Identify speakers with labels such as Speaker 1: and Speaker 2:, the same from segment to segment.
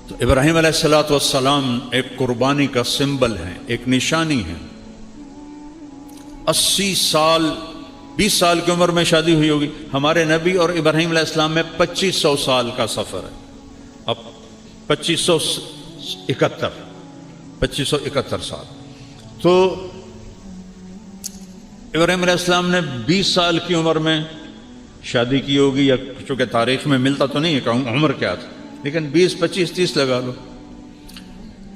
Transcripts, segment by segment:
Speaker 1: تو ابراہیم علیہ الصلوۃ والسلام ایک قربانی کا سمبل ہے، ایک نشانی ہے۔ 80 سال 20 سال کی عمر میں شادی ہوئی ہوگی، ہمارے نبی اور ابراہیم علیہ السلام میں 2500 سال کا سفر ہے۔ اب 2571 سال، تو ابراہیم علیہ السلام نے 20 سال کی عمر میں شادی کی ہوگی، یا چونکہ تاریخ میں ملتا تو نہیں ہے کہ عمر کیا تھا، لیکن 20 25 30 لگا لو،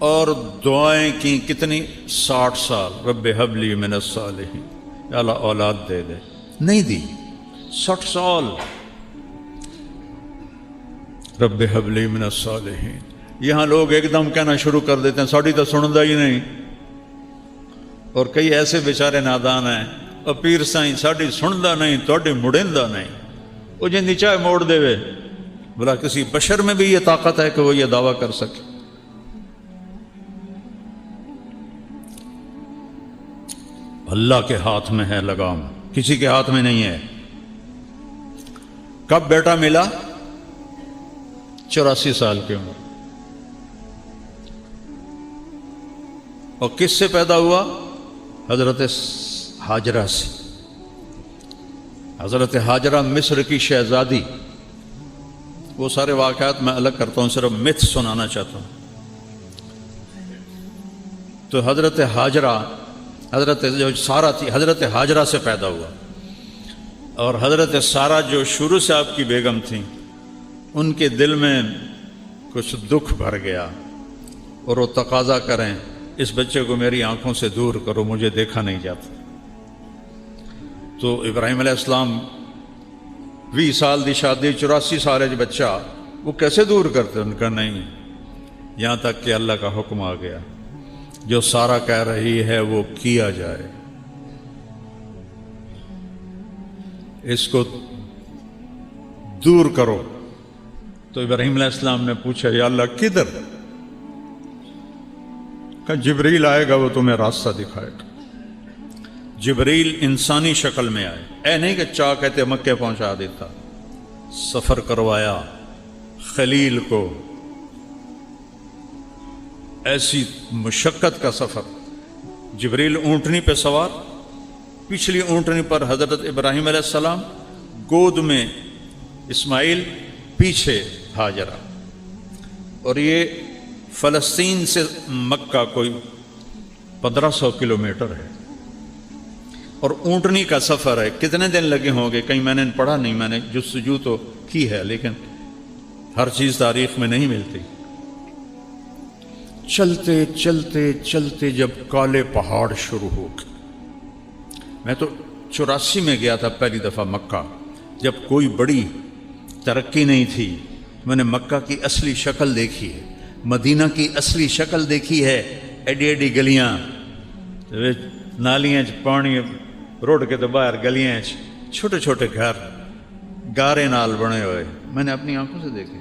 Speaker 1: اور دعائیں کی کتنی، 60 سال، رب ہب لی من الصالحین، یا اللہ اولاد دے دے، نہیں دی، 60 سال، رب ہب لی من الصالحین۔ یہاں لوگ ایک دم کہنا شروع کر دیتے ہیں ساڑی تو سندا ہی نہیں، اور کئی ایسے بیچارے نادان ہیں، اور پیر سائیں ساڑی سندا نہیں توڑی مڑیندا نہیں، وہ جن دی چاہے موڑ دے وے، بلا کسی بشر میں بھی یہ طاقت ہے کہ وہ یہ دعویٰ کر سکے؟ اللہ کے ہاتھ میں ہے لگام، کسی کے ہاتھ میں نہیں ہے۔ کب بیٹا ملا؟ 84 سال کی عمر، اور کس سے پیدا ہوا؟ حضرت ہاجرہ سے۔ حضرت ہاجرہ مصر کی شہزادی، وہ سارے واقعات میں الگ کرتا ہوں، صرف متھ سنانا چاہتا ہوں۔ تو حضرت ہاجرہ، حضرت جو سارہ تھی، حضرت ہاجرہ سے پیدا ہوا، اور حضرت سارہ جو شروع سے آپ کی بیگم تھیں، ان کے دل میں کچھ دکھ بھر گیا، اور وہ تقاضا کریں اس بچے کو میری آنکھوں سے دور کرو، مجھے دیکھا نہیں جاتا۔ تو ابراہیم علیہ السلام 20 سال دی شادی، 84 سال ہے بچہ، وہ کیسے دور کرتے؟ ان کا نہیں، یہاں تک کہ اللہ کا حکم آ گیا، جو سارہ کہہ رہی ہے وہ کیا جائے، اس کو دور کرو۔ تو ابراہیم علیہ السلام نے پوچھا یا اللہ کدھر؟ کہ جبریل آئے گا، وہ تمہیں راستہ دکھائے گا۔ جبریل انسانی شکل میں آئے، اے نہیں کہ چاہ کہتے مکے پہنچا دیتا، سفر کروایا خلیل کو، ایسی مشقت کا سفر۔ جبریل اونٹنی پہ سوار، پچھلی اونٹنی پر حضرت ابراہیم علیہ السلام، گود میں اسماعیل، پیچھے ہاجرہ، اور یہ فلسطین سے مکہ کوئی 1500 کلومیٹر ہے، اور اونٹنی کا سفر ہے۔ کتنے دن لگے ہوں گے کہیں میں نے پڑھا نہیں، میں نے جستجو تو کی ہے لیکن ہر چیز تاریخ میں نہیں ملتی۔ چلتے چلتے چلتے جب کالے پہاڑ شروع ہو گئے، میں تو 84 میں گیا تھا پہلی دفعہ مکہ، جب کوئی بڑی ترقی نہیں تھی، میں نے مکہ کی اصلی شکل دیکھی ہے، مدینہ کی اصلی شکل دیکھی ہے، ایڈی ایڈی گلیاں، نالیاں پانی روڈ کے تو باہر گلیاں، چھوٹے چھوٹے گھر گارے نال بنے ہوئے، میں نے اپنی آنکھوں سے دیکھے۔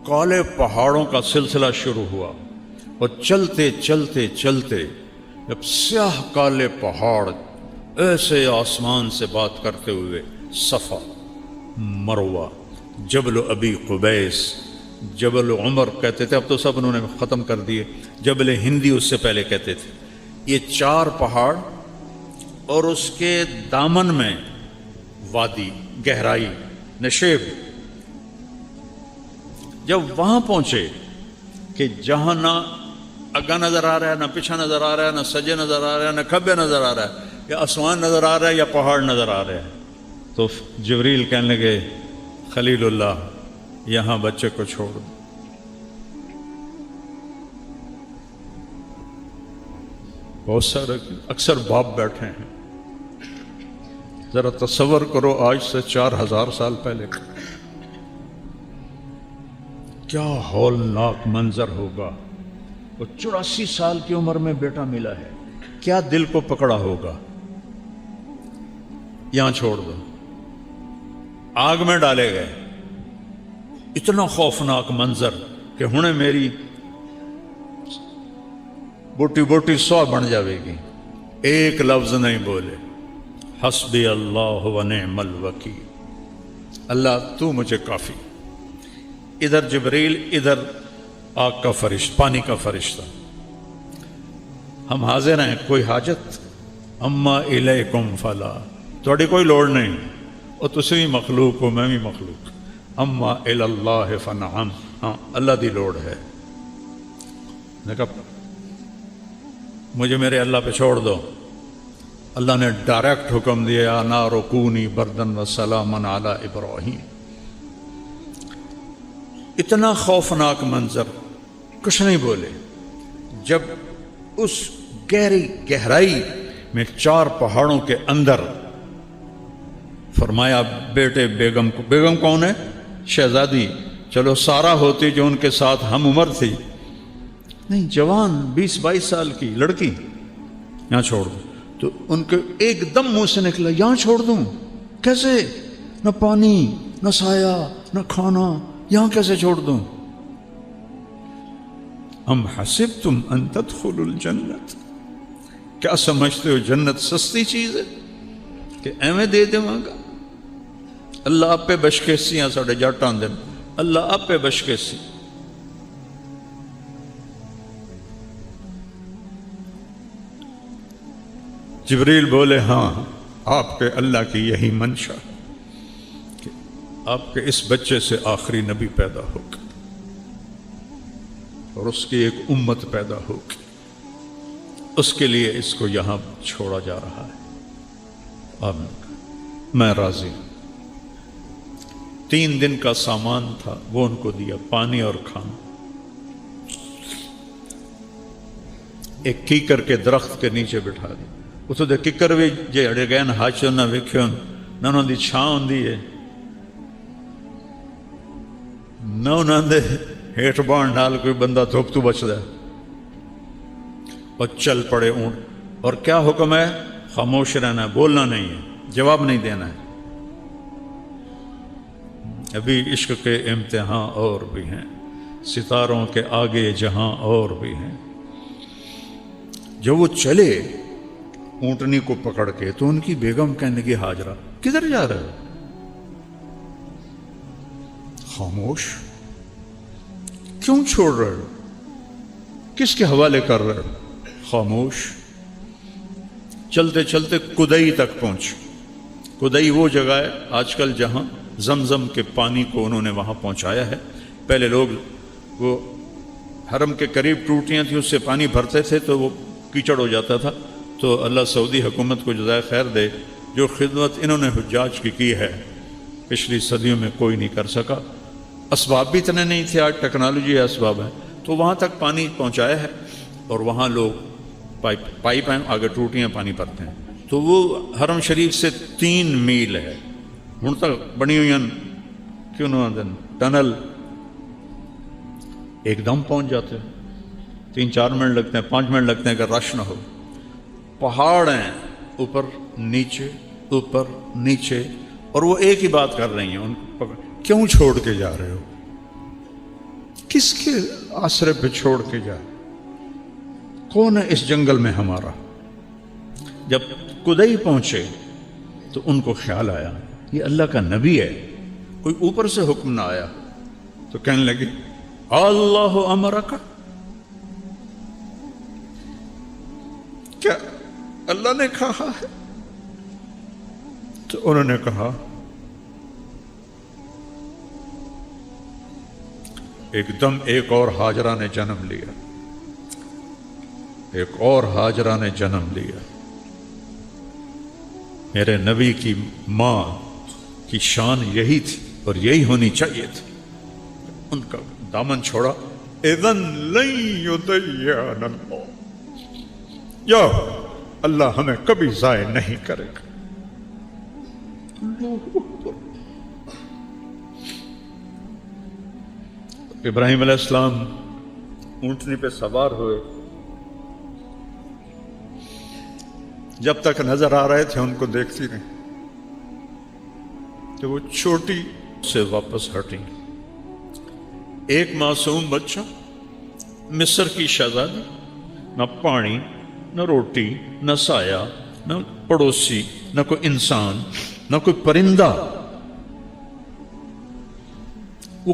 Speaker 1: کالے پہاڑوں کا سلسلہ شروع ہوا، اور چلتے چلتے چلتے جب سیاہ کالے پہاڑ ایسے آسمان سے بات کرتے ہوئے، صفا، مروہ، جبل ابی قبیس، جبل عمر کہتے تھے، اب تو سب انہوں نے ختم کر دیے، جبل ہندی اس سے پہلے کہتے تھے۔ یہ 4 پہاڑ، اور اس کے دامن میں وادی، گہرائی، نشیب۔ جب وہاں پہنچے کہ جہاں نہ اگا نظر آ رہا ہے، نہ پیچھا نظر آ رہا ہے، نہ سجے نظر آ رہا ہے، نہ کھبے نظر آ رہا ہے، یا آسمان نظر آ رہا ہے یا پہاڑ نظر آ رہے ہیں، تو جبریل کہنے لگے خلیل اللہ یہاں بچے کو چھوڑ دو۔ بہت سارے اکثر باپ بیٹھے ہیں، ذرا تصور کرو آج سے 4000 سال پہلے کیا ہولناک منظر ہوگا۔ وہ 84 سال کی عمر میں بیٹا ملا ہے، کیا دل کو پکڑا ہوگا؟ یہاں چھوڑ دو، آگ میں ڈالے گئے، اتنا خوفناک منظر کہ ہنے میری بوٹی بوٹی 100 بن جاوے گی، ایک لفظ نہیں بولے، حسبی اللہ و نعم الوکیل، اللہ تو مجھے کافی۔ ادھر جبریل، ادھر آگ کا فرشتہ، پانی کا فرشتہ. ہم حاضر ہیں، کوئی حاجت؟ اما الیکم فلا، تھوڑی کوئی لوڑ نہیں، اور تسی بھی مخلوق ہو، میں بھی مخلوق. اما اللہ فنعم، ہاں اللہ دی لوڑ ہے. نے کہا مجھے میرے اللہ پہ چھوڑ دو. اللہ نے ڈائریکٹ حکم دیا یا نار کونی بردن و سلاما علی ابراہیم. اتنا خوفناک منظر، کچھ نہیں بولے. جب اس گہرائی میں 4 پہاڑوں کے اندر فرمایا بیٹے بیگم کو، بیگم کون ہے؟ شہزادی. چلو سارا ہوتی جو ان کے ساتھ ہم عمر تھی، نہیں جوان 20-22 سال کی لڑکی، یہاں چھوڑ دوں. تو ان کے ایک دم منہ سے نکلا یہاں چھوڑ دوں؟ کیسے؟ نہ پانی، نہ سایہ، نہ کھانا، یہاں کیسے چھوڑ دوں؟ ام حسبتم ان تدخلوا الجنت، کیا سمجھتے ہو جنت سستی چیز ہے کہ ایویں دے دے گا؟ اللہ آپ پہ بشکیسی ہیں ساڑھے جٹ آندے، اللہ آپ پہ بشکیسی. جبریل بولے ہاں آپ کے اللہ کی یہی منشا کہ آپ کے اس بچے سے آخری نبی پیدا ہوگا اور اس کی ایک امت پیدا ہوگی، اس کے لیے اس کو یہاں چھوڑا جا رہا ہے. آمین، میں راضی ہوں. 3 دن کا سامان تھا وہ ان کو دیا، پانی اور کھانا. ایک کیکر کے درخت کے نیچے بٹھا دی. اتو دے ککر بھی جے اڑے گئے ہاچو نہ ویکھو نہ انہوں دی چھاں ہوندی ہے، نہ انہوں دے ہیٹھ بان ڈال کوئی بندہ دھوپ تو بچدا ہے. اور چل پڑے اونٹ. اور کیا حکم ہے؟ خاموش رہنا ہے، بولنا نہیں ہے، جواب نہیں دینا ہے. ابھی عشق کے امتحان اور بھی ہیں، ستاروں کے آگے جہاں اور بھی ہیں. جب وہ چلے اونٹنی کو پکڑ کے تو ان کی بیگم کہنے لگی ہاجرہ کدھر جا رہے ہو؟ خاموش، کیوں چھوڑ رہے ہو؟ کس کے حوالے کر رہے ہو؟ خاموش. چلتے چلتے کدئی تک پہنچ. کدئی وہ جگہ ہے آج کل جہاں زمزم کے پانی کو انہوں نے وہاں پہنچایا ہے. پہلے لوگ وہ حرم کے قریب ٹوٹیاں تھیں، اس سے پانی بھرتے تھے تو وہ کیچڑ ہو جاتا تھا. تو اللہ سعودی حکومت کو جزائے خیر دے، جو خدمت انہوں نے حجاج کی ہے پچھلی صدیوں میں کوئی نہیں کر سکا. اسباب بھی اتنے نہیں تھے، آج ٹیکنالوجی اسباب ہے. تو وہاں تک پانی پہنچایا ہے اور وہاں لوگ پائپ ہیں، آگے ٹوٹیاں پانی بھرتے ہیں. تو وہ حرم شریف سے 3 میل ہے ہوں تک بنی ہوئی کیوں نہ دن ٹنل. ایک دم پہنچ جاتے ہیں، 3-4 منٹ لگتے ہیں، 5 منٹ لگتے ہیں اگر رش نہ ہو. پہاڑ ہیں اوپر نیچے اوپر نیچے، اور وہ ایک ہی بات کر رہی ہیں ان کو کیوں چھوڑ کے جا رہے ہو؟ کس کے آسرے پہ چھوڑ کے جا؟ کون ہے اس جنگل میں ہمارا؟ جب کدئی پہنچے تو ان کو خیال آیا یہ اللہ کا نبی ہے، کوئی اوپر سے حکم نہ آیا. تو کہنے لگے اللہ امرک، کیا اللہ نے کہا ہے؟ تو انہوں نے کہا ایک دم ایک اور ہاجرہ نے جنم لیا، ایک اور ہاجرہ نے جنم لیا. میرے نبی کی ماں کی شان یہی تھی اور یہی ہونی چاہیے تھی. ان کا دامن چھوڑا. اذن لن یضیعنا اللہ، یا اللہ ہمیں کبھی ضائع نہیں کرے گا. ابراہیم علیہ السلام اونٹنی پہ سوار ہوئے. جب تک نظر آ رہے تھے ان کو دیکھتی رہی کہ وہ چھوٹی سے واپس ہٹیں. ایک معصوم بچہ، مصر کی شہزادی، نہ پانی نہ روٹی نہ سایہ نہ پڑوسی نہ کوئی انسان نہ کوئی پرندہ. وہ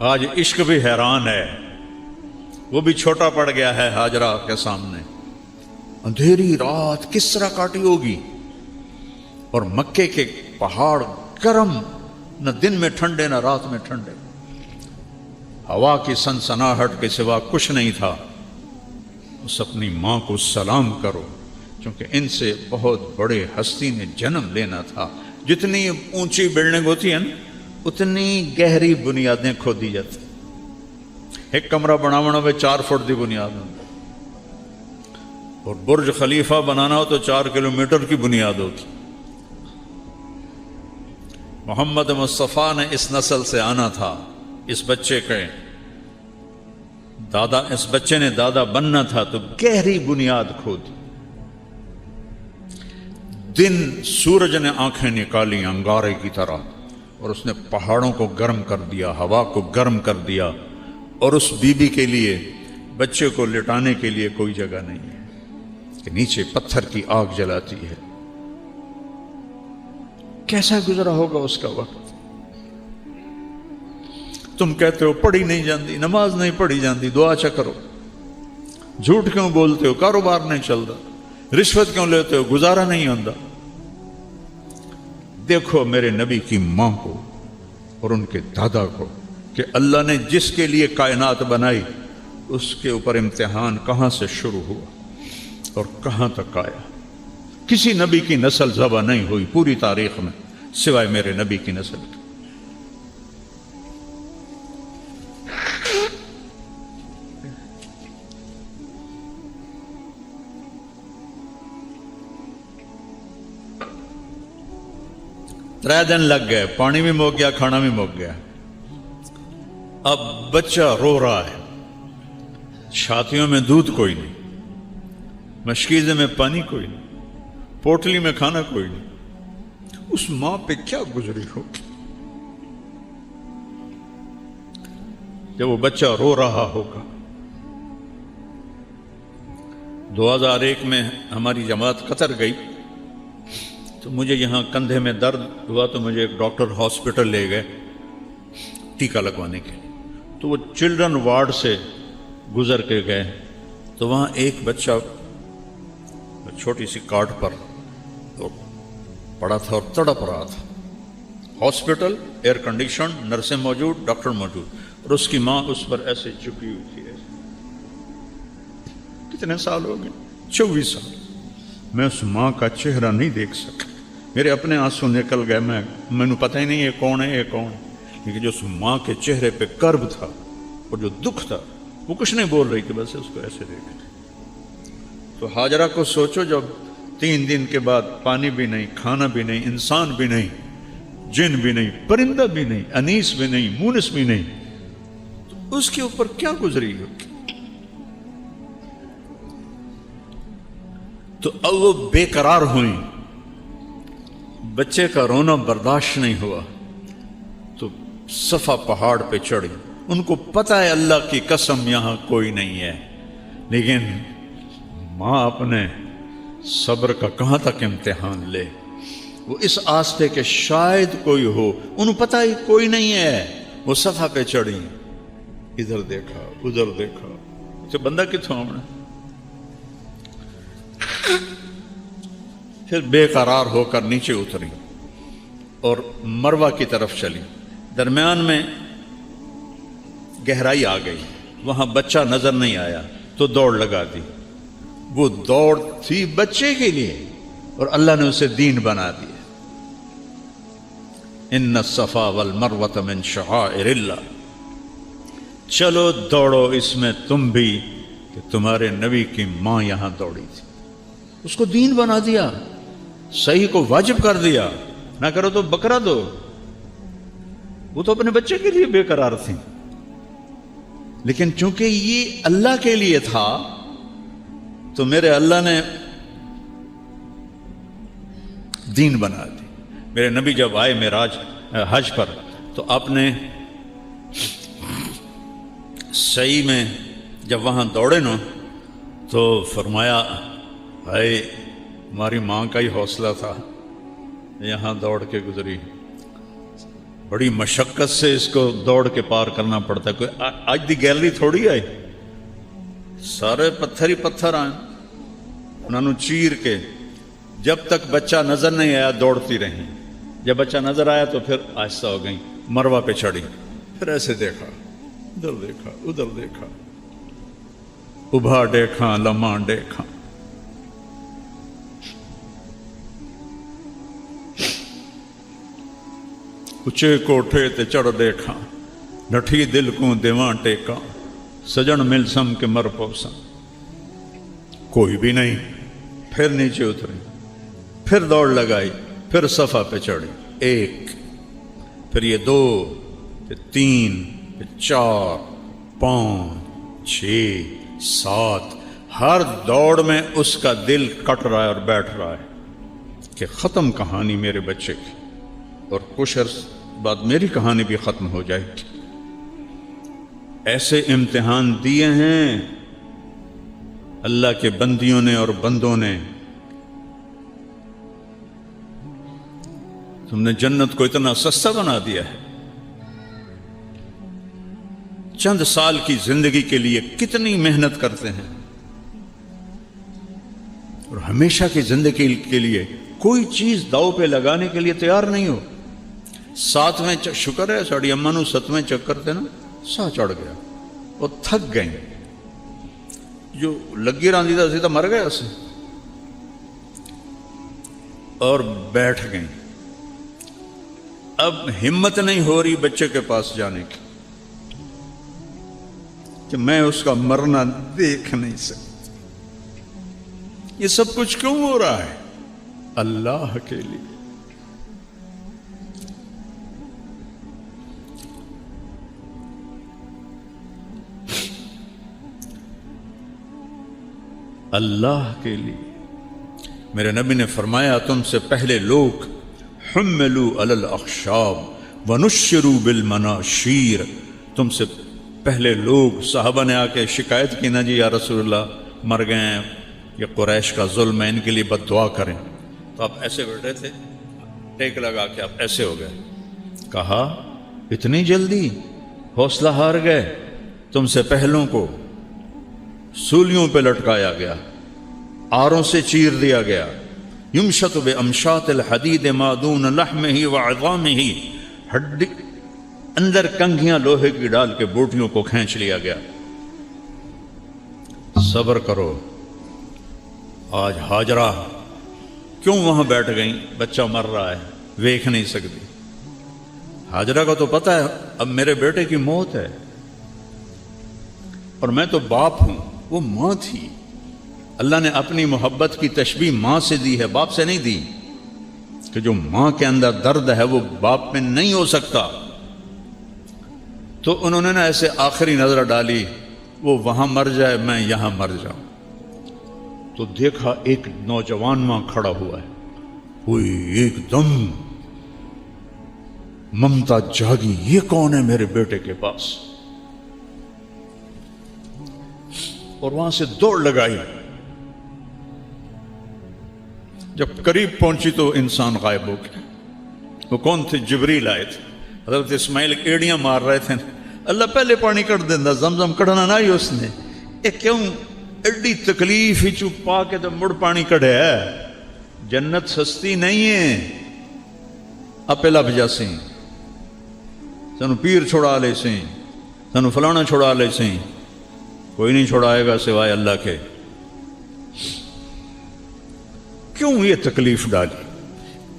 Speaker 1: آج عشق بھی حیران ہے، وہ بھی چھوٹا پڑ گیا ہے ہاجرہ کے سامنے۔ اندھیری رات کس طرح کاٹی ہوگی، اور مکے کے پہاڑ گرم، نہ دن میں ٹھنڈے نہ رات میں ٹھنڈے، ہوا کی سنسناہٹ کے سوا کچھ نہیں تھا۔ اس اپنی ماں کو سلام کرو، کیونکہ ان سے بہت بڑے ہستی نے جنم لینا تھا۔ جتنی اونچی بلڈنگ ہوتی ہے نا، اتنی گہری بنیادیں کھودی جاتی۔ ایک کمرہ بناونا ہوئے 4 فٹ دی بنیاد ہوتی، اور برج خلیفہ بنانا ہو تو 4 کلومیٹر کی بنیاد ہوتی۔ محمد مصطفیٰ نے اس نسل سے آنا تھا، اس بچے نے دادا بننا تھا، تو گہری بنیاد کھودی۔ دن سورج نے آنکھیں نکالی انگارے کی طرح، اور اس نے پہاڑوں کو گرم کر دیا، ہوا کو گرم کر دیا، اور اس بی بی کے لیے، بچے کو لٹانے کے لیے کوئی جگہ نہیں ہے کہ نیچے پتھر کی آگ جلاتی ہے۔ کیسا گزرا ہوگا اس کا وقت؟ تم کہتے ہو پڑھی نہیں جاندی، نماز نہیں پڑھی جاندی، دعا چا کرو، جھوٹ کیوں بولتے ہو، کاروبار نہیں چلتا، رشوت کیوں لیتے ہو، گزارا نہیں ہوتا۔ دیکھو میرے نبی کی ماں کو اور ان کے دادا کو، کہ اللہ نے جس کے لیے کائنات بنائی اس کے اوپر امتحان کہاں سے شروع ہوا اور کہاں تک آیا۔ کسی نبی کی نسل ذبح نہیں ہوئی پوری تاریخ میں سوائے میرے نبی کی نسل کی۔ ترے دن لگ گئے، پانی بھی مک گیا، کھانا بھی مک گیا۔ اب بچہ رو رہا ہے، چھاتیوں میں دودھ کوئی نہیں، مشکیزے میں پانی کوئی نہیں، پوٹلی میں کھانا کوئی نہیں۔ اس ماں پہ کیا گزری ہوگی جب وہ بچہ رو رہا ہوگا۔ 2001 میں ہماری جماعت قطر گئی تو مجھے یہاں کندھے میں درد ہوا، تو مجھے ایک ڈاکٹر ہاسپٹل لے گئے ٹیکہ لگوانے کے لیے۔ تو وہ چلڈرن وارڈ سے گزر کے گئے، تو وہاں ایک بچہ چھوٹی سی کارٹ پر پڑا تھا اور تڑپ رہا تھا۔ ہاسپٹل ایئر کنڈیشن، نرسیں موجود، ڈاکٹر موجود، اور اس کی ماں اس پر ایسے چکی ہوئی تھی۔ کتنے سال ہو گئے؟ 24 سال۔ میں اس ماں کا چہرہ نہیں دیکھ سکا، میرے اپنے آنسو نکل گئے، میں پتہ ہی نہیں یہ کون ہے، یہ کون ہے۔ لیکن جو اس ماں کے چہرے پہ کرب تھا اور جو دکھ تھا، وہ کچھ نہیں بول رہی تھی، بس اس کو ایسے دیکھ رہی۔ تو ہاجرہ کو سوچو، جب 3 دن کے بعد پانی بھی نہیں، کھانا بھی نہیں، انسان بھی نہیں، جن بھی نہیں، پرندہ بھی نہیں، انیس بھی نہیں، مونس بھی نہیں، تو اس کے اوپر کیا گزری ہوگی؟ تو اب وہ بے قرار ہوئیں، بچے کا رونا برداشت نہیں ہوا، تو صفا پہاڑ پہ چڑھی۔ ان کو پتہ ہے اللہ کی قسم یہاں کوئی نہیں ہے، لیکن ماں اپنے صبر کا کہاں تک امتحان لے۔ وہ اس آس پہ کہ شاید کوئی ہو، انہوں پتہ ہی کوئی نہیں ہے، وہ صفا پہ چڑھی، ادھر دیکھا ادھر دیکھا، تو بندہ کتوں آمنا۔ پھر بے قرار ہو کر نیچے اتری اور مروہ کی طرف چلی۔ درمیان میں گہرائی آ گئی، وہاں بچہ نظر نہیں آیا، تو دوڑ لگا دی۔ وہ دوڑ تھی بچے کے لیے، اور اللہ نے اسے دین بنا دیا۔ ان الصفا والمروہ من شعائر اللہ، چلو دوڑو اس میں تم بھی، کہ تمہارے نبی کی ماں یہاں دوڑی تھی، اس کو دین بنا دیا، صحیح کو واجب کر دیا، نہ کرو تو بکرا دو۔ وہ تو اپنے بچے کے لیے بے قرار تھی، لیکن چونکہ یہ اللہ کے لیے تھا، تو میرے اللہ نے دین بنا دی۔ میرے نبی جب آئے معراج حج پر، تو آپ نے صحیح میں جب وہاں دوڑے نا، تو فرمایا بھائی ہماری ماں کا ہی حوصلہ تھا، یہاں دوڑ کے گزری۔ بڑی مشقت سے اس کو دوڑ کے پار کرنا پڑتا ہے. کوئی آج دی گیلری تھوڑی آئی, سارے پتھر ہی پتھر آئے, انہوں نے چیر کے جب تک بچہ نظر نہیں آیا دوڑتی رہیں. جب بچہ نظر آیا تو پھر آہستہ ہو گئی, مروہ پہ چڑھی, پھر ایسے دیکھا, ادھر دیکھا, ادھر دیکھا, ابھا دیکھا, لمحہ دیکھا. اچے کوٹھے تے چڑھ دیکھا, نٹھی دل کو دیواں ٹیکا, سجن مل سم کے مر پوسا. کوئی بھی نہیں. پھر نیچے اتری, پھر دوڑ لگائی, پھر صفحہ پہ چڑھی. 1, پھر یہ 2, پھر 3, پھر 4, 5, 6, 7. ہر دوڑ میں اس کا دل کٹ رہا ہے اور بیٹھ رہا ہے کہ ختم کہانی میرے بچے کی, اور کچھ عرص بعد میری کہانی بھی ختم ہو جائے گی. ایسے امتحان دیے ہیں اللہ کے بندیوں نے اور بندوں نے. تم نے جنت کو اتنا سستا بنا دیا ہے. چند سال کی زندگی کے لیے کتنی محنت کرتے ہیں, اور ہمیشہ کی زندگی کے لیے کوئی چیز داؤ پہ لگانے کے لیے تیار نہیں ہو. 7ویں شکر ہے ساڑی اماں نو 7ویں چکر تے نا سا چڑھ گیا, وہ تھک گئیں, جو لگی راندی دا سی تو مر گیا اسے, اور بیٹھ گئیں. اب ہمت نہیں ہو رہی بچے کے پاس جانے کی کہ میں اس کا مرنا دیکھ نہیں سکتی. یہ سب کچھ کیوں ہو رہا ہے؟ اللہ کے لیے. اللہ کے لیے. میرے نبی نے فرمایا تم سے پہلے لوگ حملوا علی الاخشاب ونشروا بالمناشیر. تم سے پہلے لوگ, صحابہ نے آ کے شکایت کی, نا جی یا رسول اللہ مر گئے ہیں, یہ قریش کا ظلم ہے, ان کے لیے بد دعا کریں. تو آپ ایسے بیٹھے تھے, ٹیک لگا کے آپ ایسے ہو گئے. کہا اتنی جلدی حوصلہ ہار گئے؟ تم سے پہلوں کو سولیوں پہ لٹکایا گیا, آروں سے چیر دیا گیا. یمشط بامشاط الحدید ما دون لحمہ وعظامہ, ہڈی اندر کنگھیاں لوہے کی ڈال کے بوٹیوں کو کھینچ لیا گیا. صبر کرو. آج ہاجرہ کیوں وہاں بیٹھ گئیں؟ بچہ مر رہا ہے, ویکھ نہیں سکتی. ہاجرہ کا تو پتہ ہے اب میرے بیٹے کی موت ہے, اور میں تو باپ ہوں, وہ ماں تھی. اللہ نے اپنی محبت کی تشبیہ ماں سے دی ہے, باپ سے نہیں دی, کہ جو ماں کے اندر درد ہے وہ باپ میں نہیں ہو سکتا. تو انہوں نے نا ایسے آخری نظر ڈالی, وہ وہاں مر جائے میں یہاں مر جاؤں. تو دیکھا ایک نوجوان ماں کھڑا ہوا ہے, ہوئی ایک دم ممتا جاگی, یہ کون ہے میرے بیٹے کے پاس, اور وہاں سے دوڑ لگائی. جب قریب پہنچی تو انسان غائب ہو گیا. وہ کون تھے؟ جبریل آئے تھے. حضرت اسماعیل ایڑیاں مار رہے تھے, اللہ پہلے پانی کٹ دینا, زمزم کڑنا نہ ہی اس نے. کیوں ایڈی تکلیف ہی چپ پا کے تو مڑ پانی کڑے ہے. جنت سستی نہیں ہے. اپے لب جاسی, سانو پیر چھوڑا لے سی, سانو فلانا چھوڑا لے سی, کوئی نہیں چھوڑائے گا سوائے اللہ کے. کیوں یہ تکلیف ڈالی؟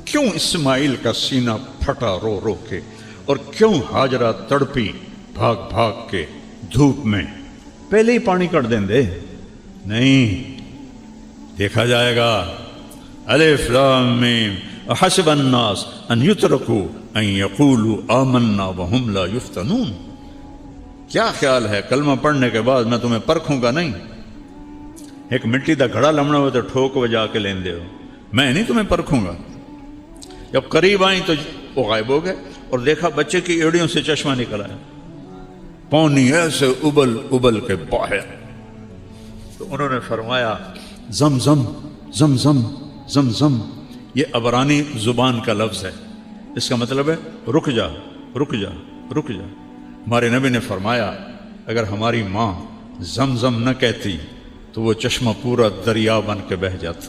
Speaker 1: کیوں اسماعیل کا سینہ پھٹا رو رو کے, اور کیوں ہاجرہ تڑپی بھاگ بھاگ کے دھوپ میں؟ پہلے ہی پانی کر دیں دے نہیں, دیکھا جائے گا. الف لام میم احسب الناس ان یترکوا ان یقولوا آمنا وهم لا یفتنون. کیا خیال ہے کلمہ پڑھنے کے بعد میں تمہیں پرکھوں گا نہیں؟ ایک مٹی دا گھڑا لمنا ہو تو ٹھوک بجا کے لین دے ہو, میں نہیں تمہیں پرکھوں گا. جب قریب آئیں تو وہ غائب ہو گئے, اور دیکھا بچے کی ایڑیوں سے چشمہ نکل آیا, پانی ایسے ابل ابل کے باہر. تو انہوں نے فرمایا زمزم زمزم زمزم. یہ عبرانی زبان کا لفظ ہے, اس کا مطلب ہے رک جا, رک جا رک جا. ہمارے نبی نے فرمایا اگر ہماری ماں زمزم نہ کہتی تو وہ چشمہ پورا دریا بن کے بہہ جاتا.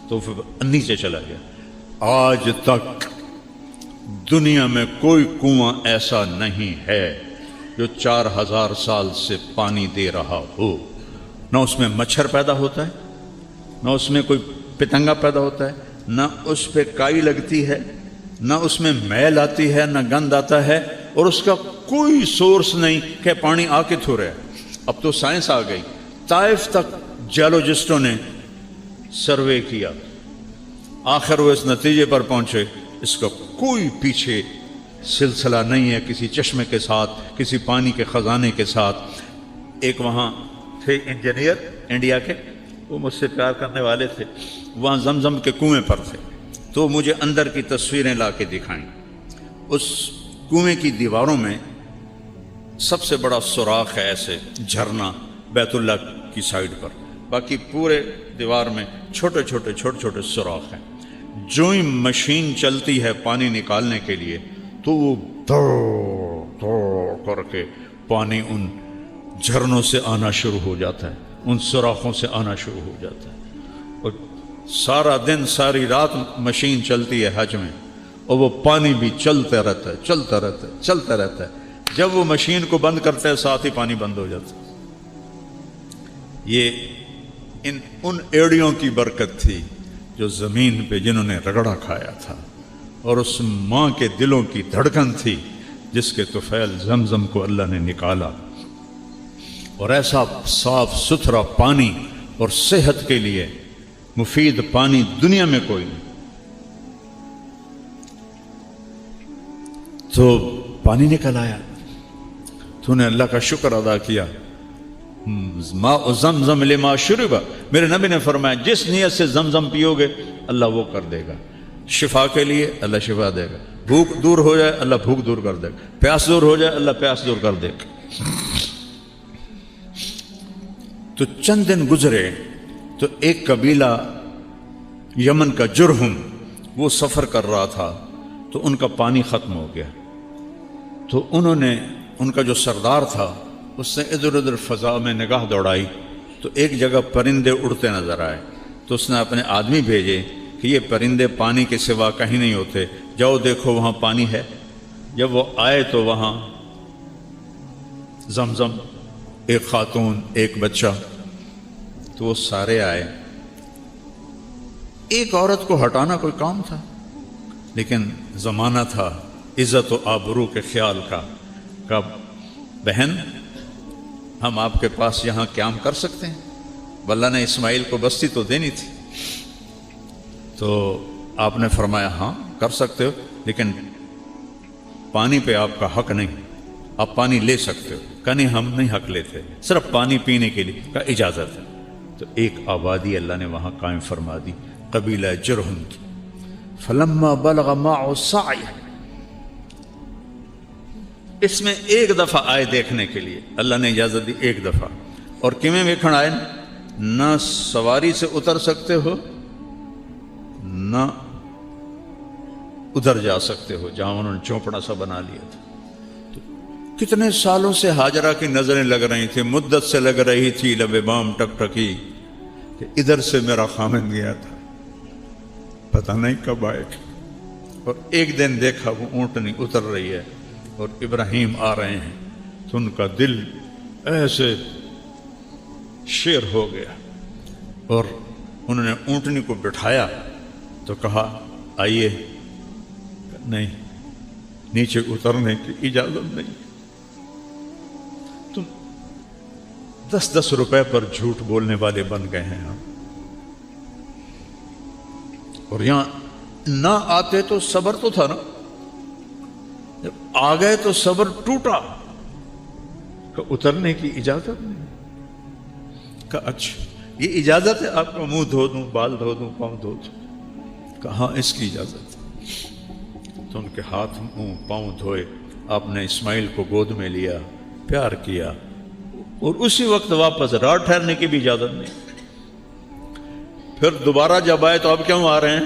Speaker 1: تو پھر نیچے چلا گیا. آج تک دنیا میں کوئی کنواں ایسا نہیں ہے جو 4000 سال سے پانی دے رہا ہو. نہ اس میں مچھر پیدا ہوتا ہے، نہ اس میں کوئی پتنگا پیدا ہوتا ہے، نہ اس پہ کائی لگتی ہے، نہ اس میں میل آتی ہے، نہ گند آتا ہے، اور اس کا کوئی سورس نہیں کہ پانی آ کے تھو رہا ہے. اب تو سائنس آ گئی. طائف تک جیولوجسٹوں نے سروے کیا، آخر وہ اس نتیجے پر پہنچے اس کا کوئی پیچھے سلسلہ نہیں ہے کسی چشمے کے ساتھ، کسی پانی کے خزانے کے ساتھ. ایک وہاں تھے انجینئر انڈیا کے، وہ مجھ سے پیار کرنے والے تھے، وہاں زمزم کے کنویں پر تھے، تو مجھے اندر کی تصویریں لا کے دکھائیں. اس کنویں کی دیواروں میں سب سے بڑا سوراخ ہے ایسے جھرنا بیت اللہ کی سائڈ پر، باقی پورے دیوار میں چھوٹے چھوٹے سوراخ ہیں. جو ہی مشین چلتی ہے پانی نکالنے کے لیے تو وہ دوڑ کر کے پانی ان جھرنوں سے آنا شروع ہو جاتا ہے، ان سوراخوں سے آنا شروع ہو جاتا ہے. اور سارا دن ساری رات مشین چلتی ہے حج میں، اور وہ پانی بھی چلتا رہتا ہے. جب وہ مشین کو بند کرتا ہے ساتھ ہی پانی بند ہو جاتا ہے. یہ ان ایڑیوں کی برکت تھی جو زمین پہ جنہوں نے رگڑا کھایا تھا، اور اس ماں کے دلوں کی دھڑکن تھی جس کے طفیل زمزم کو اللہ نے نکالا. اور ایسا صاف ستھرا پانی اور صحت کے لیے مفید پانی دنیا میں کوئی نہیں. تو پانی نکل آیا، تو نے اللہ کا شکر ادا کیا. ماء زمزم لما شرب، میرے نبی نے فرمایا جس نیت سے زمزم پیو گے اللہ وہ کر دے گا. شفا کے لیے اللہ شفا دے گا، بھوک دور ہو جائے اللہ بھوک دور کر دے گا، پیاس دور ہو جائے اللہ پیاس دور کر دے گا. تو چند دن گزرے تو ایک قبیلہ یمن کا جرہم وہ سفر کر رہا تھا، تو ان کا پانی ختم ہو گیا. تو انہوں نے، ان کا جو سردار تھا اس نے ادھر ادھر فضا میں نگاہ دوڑائی تو ایک جگہ پرندے اڑتے نظر آئے. تو اس نے اپنے آدمی بھیجے کہ یہ پرندے پانی کے سوا کہیں نہیں ہوتے، جاؤ دیکھو وہاں پانی ہے. جب وہ آئے تو وہاں زمزم، ایک خاتون، ایک بچہ، تو وہ سارے آئے. ایک عورت کو ہٹانا کوئی کام تھا، لیکن زمانہ تھا عزت و آبرو کے خیال کا. کہ بہن ہم آپ کے پاس یہاں قیام کر سکتے ہیں؟ اللہ نے اسماعیل کو بستی تو دینی تھی. تو آپ نے فرمایا ہاں کر سکتے ہو، لیکن پانی پہ آپ کا حق نہیں، آپ پانی لے سکتے ہو. کہ نہیں ہم نہیں حق لیتے، صرف پانی پینے کے لیے کا اجازت ہے. تو ایک آبادی اللہ نے وہاں قائم فرما دی، قبیلہ جرہم کی. فلما بلغ معه السعی، اس میں ایک دفعہ آئے دیکھنے کے لیے اللہ نے اجازت دی، ایک دفعہ. اور کیویں ویکھن آئے، نہ سواری سے اتر سکتے ہو نہ ادھر جا سکتے ہو جہاں انہوں نے چوپڑا سا بنا لیا تھا. تو کتنے سالوں سے ہاجرہ کی نظریں لگ رہی تھی، مدت سے لگ رہی تھی، لب بام ٹک ٹکی کہ ادھر سے میرا خامن گیا تھا، پتہ نہیں کب آئے. اور ایک دن دیکھا وہ اونٹنی اتر رہی ہے اور ابراہیم آ رہے ہیں، تو ان کا دل ایسے شیر ہو گیا. اور انہوں نے اونٹنی کو بٹھایا تو کہا آئیے. نہیں، نیچے اترنے کی اجازت نہیں. تم 10 روپے پر جھوٹ بولنے والے بن گئے ہیں ہم. اور یہاں نہ آتے تو صبر تو تھا نا، جب آ گئے تو صبر ٹوٹا کہ اترنے کی اجازت نہیں. کہ اچھا یہ اجازت ہے آپ کا منہ دھو دوں، بال دھو دوں، پاؤں دھو دوں؟ کہ ہاں اس کی اجازت ہے. تو ان کے ہاتھ منہ پاؤں دھوئے، آپ نے اسماعیل کو گود میں لیا، پیار کیا، اور اسی وقت واپس رات ٹھہرنے کی بھی اجازت نہیں. پھر دوبارہ جب آئے تو اب کیوں آ رہے ہیں؟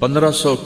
Speaker 1: 1500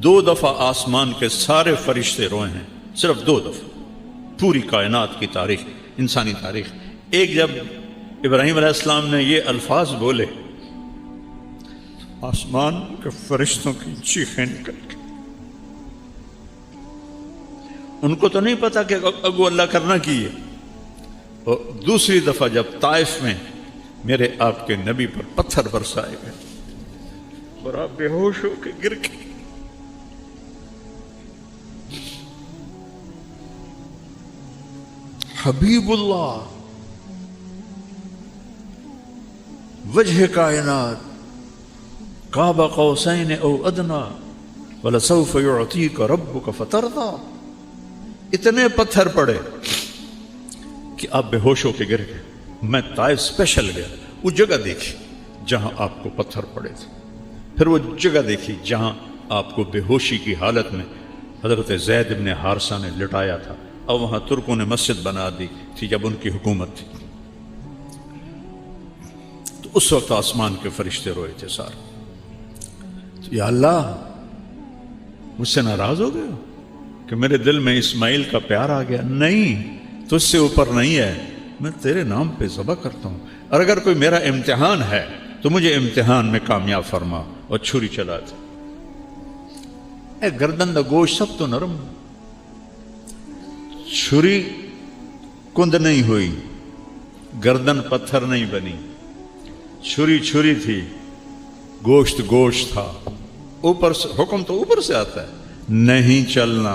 Speaker 1: 2 دفعہ آسمان کے سارے فرشتے روئے ہیں، صرف 2 دفعہ پوری کائنات کی تاریخ، انسانی تاریخ۔ ایک جب ابراہیم علیہ السلام نے یہ الفاظ بولے، آسمان کے فرشتوں کی چیخیں نکل گئی۔ ان کو تو نہیں پتا کہ اگو اللہ کرنا کی ہے۔ اور دوسری دفعہ جب طائف میں میرے آپ کے نبی پر پتھر برسائے گئے اور آپ بے ہوش ہو کے گر گئے۔ حبیب اللہ، وجہ کائنات، قاب قوسین او ادنا ولسوف یعطیک ربک فترضی، اتنے پتھر پڑے کہ آپ بے ہوش ہو کے گر گئے۔ میں طائف اسپیشل گیا، وہ جگہ دیکھی جہاں آپ کو پتھر پڑے تھے، پھر وہ جگہ دیکھی جہاں آپ کو بے ہوشی کی حالت میں حضرت زید بن حارثہ نے لٹایا تھا، اور وہاں ترکوں نے مسجد بنا دی تھی جب ان کی حکومت تھی۔ تو اس وقت آسمان کے فرشتے روئے تھے سارے۔ تو یا اللہ، مجھ سے ناراض ہو گئے ہو کہ میرے دل میں اسماعیل کا پیار آ گیا؟ نہیں، تو اس سے اوپر نہیں ہے، میں تیرے نام پہ ذبح کرتا ہوں، اور اگر کوئی میرا امتحان ہے تو مجھے امتحان میں کامیاب فرما۔ اور چھری چلا تھا، اے گردن دا گوشت سب تو نرم، چھری کند نہیں ہوئی، گردن پتھر نہیں بنی، چھری چھری تھی، گوشت گوشت تھا۔ اوپر سے حکم تو اوپر سے آتا ہے، نہیں چلنا۔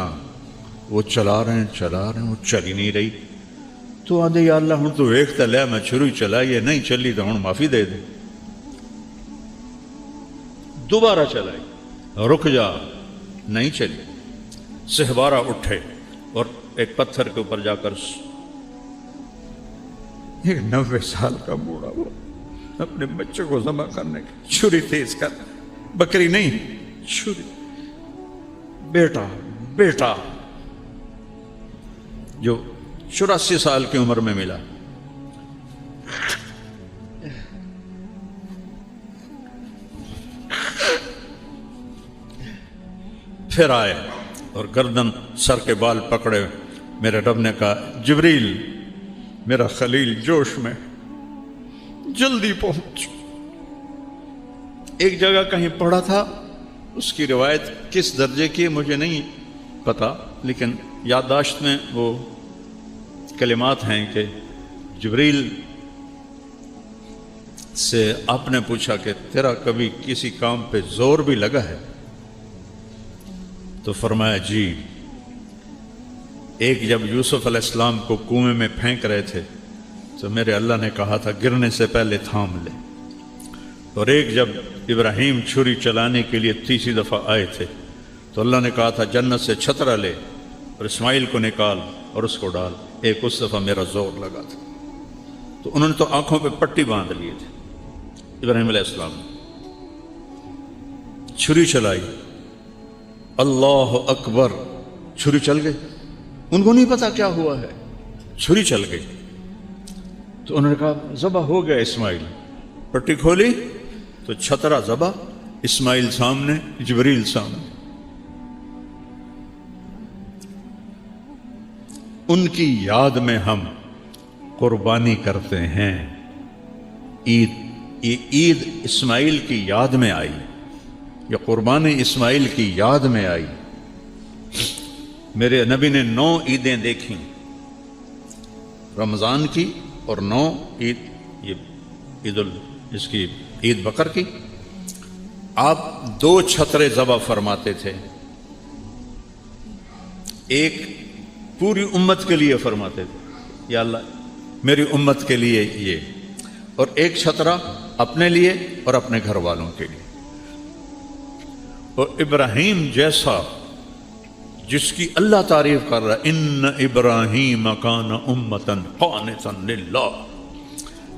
Speaker 1: وہ چلا رہے ہیں، وہ چل ہی نہیں رہی۔ تو آدھے یا اللہ ہوں تو ویکھتا لیا، میں چھری چلائی ہے، نہیں چلی تو ہوں معافی دے دے۔ دوبارہ چلائی، رک جا، نہیں چلی۔ سہوارہ اٹھے اور ایک پتھر کے اوپر جا کر ایک 90 سال کا بوڑھا وہ اپنے بچے کو ذبح کرنے کی چھری تیز کر، بکری نہیں، چھری، بیٹا بیٹا، جو 84 سال کی عمر میں ملا۔ پھر آئے اور گردن سر کے بال پکڑے، میرے رب نے کہا جبریل میرا خلیل جوش میں، جلدی پہنچ۔ ایک جگہ کہیں پڑھا تھا، اس کی روایت کس درجے کی مجھے نہیں پتا، لیکن یادداشت میں وہ کلمات ہیں کہ جبریل سے آپ نے پوچھا کہ تیرا کبھی کسی کام پہ زور بھی لگا ہے؟ تو فرمایا جی، ایک جب یوسف علیہ السلام کو کنویں میں پھینک رہے تھے تو میرے اللہ نے کہا تھا گرنے سے پہلے تھام لے، اور ایک جب ابراہیم چھری چلانے کے لیے 30 دفعہ آئے تھے تو اللہ نے کہا تھا جنت سے چھترا لے اور اسماعیل کو نکال اور اس کو ڈال، ایک اس دفعہ میرا زور لگا تھا۔ تو انہوں نے تو آنکھوں پہ پٹی باندھ لیے تھے ابراہیم علیہ السلام نے، چھری چلائی، اللہ اکبر، چھری چل گئی، ان کو نہیں پتا کیا ہوا ہے، چھری چل گئی۔ تو انہوں نے کہا ذبح ہو گیا اسماعیل، پٹی کھولی تو چھترا ذبح، اسماعیل سامنے، جبریل سامنے۔ ان کی یاد میں ہم قربانی کرتے ہیں۔ عید، یہ عید اسماعیل کی یاد میں آئی، یہ قربانی اسماعیل کی یاد میں آئی۔ میرے نبی نے 9 عیدیں دیکھیں، رمضان کی اور 9 عید، یہ اس کی عید بقر کی۔ آپ 2 چھترے ذبح فرماتے تھے، ایک پوری امت کے لیے فرماتے تھے یا اللہ میری امت کے لیے یہ، اور ایک چھترا اپنے لیے اور اپنے گھر والوں کے لیے۔ اور ابراہیم جیسا جس کی اللہ تعریف کر رہا ہے، ان ابراہیم کان امتن قانتا للہ،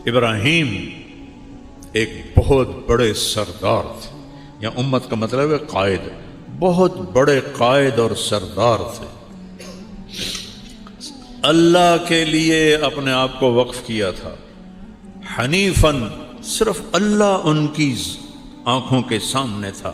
Speaker 1: ابراہیم ایک بہت بڑے سردار تھے، یا امت کا مطلب ہے قائد، بہت بڑے قائد اور سردار تھے، اللہ کے لیے اپنے آپ کو وقف کیا تھا، حنیفاً، صرف اللہ ان کی آنکھوں کے سامنے تھا،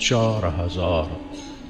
Speaker 1: 4000।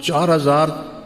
Speaker 1: 4000